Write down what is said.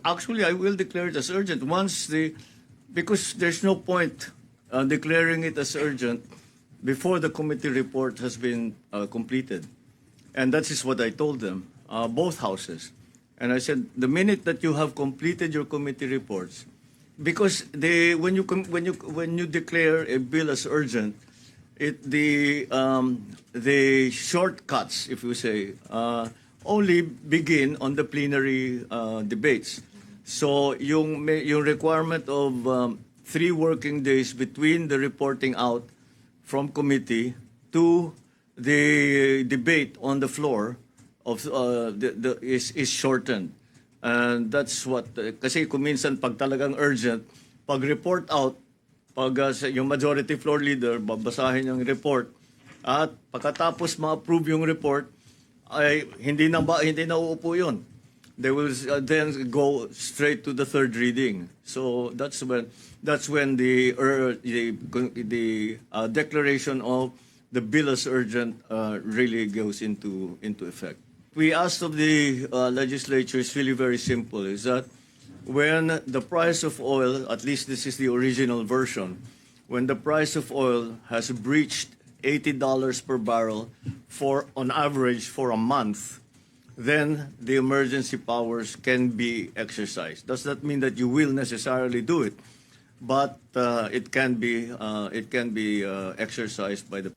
Actually, I will declare it as urgent because there's no point declaring it as urgent before the committee report has been completed. And that is what I told them, both houses. And I said, the minute that you have completed your committee reports, because when you declare a bill as urgent, the shortcuts, if you say, only begin on the plenary debates. So yung requirement of 3 working days between the reporting out from committee to the debate on the floor of is shortened. And that's what, kasi kung minsan pag talagang urgent, pag report out, pag yung majority floor leader, babasahin yung report, at pagkatapos ma-approve yung report, ay hindi na uupo yun. They will then go straight to the third reading. So that's when the declaration of the bill as urgent really goes into effect. We asked of the legislature is really very simple, is that when the price of oil, at least this is the original version, when the price of oil has breached $80 per barrel on average for a month, then the emergency powers can be exercised. Does that mean that you will necessarily do it? But it can be exercised by the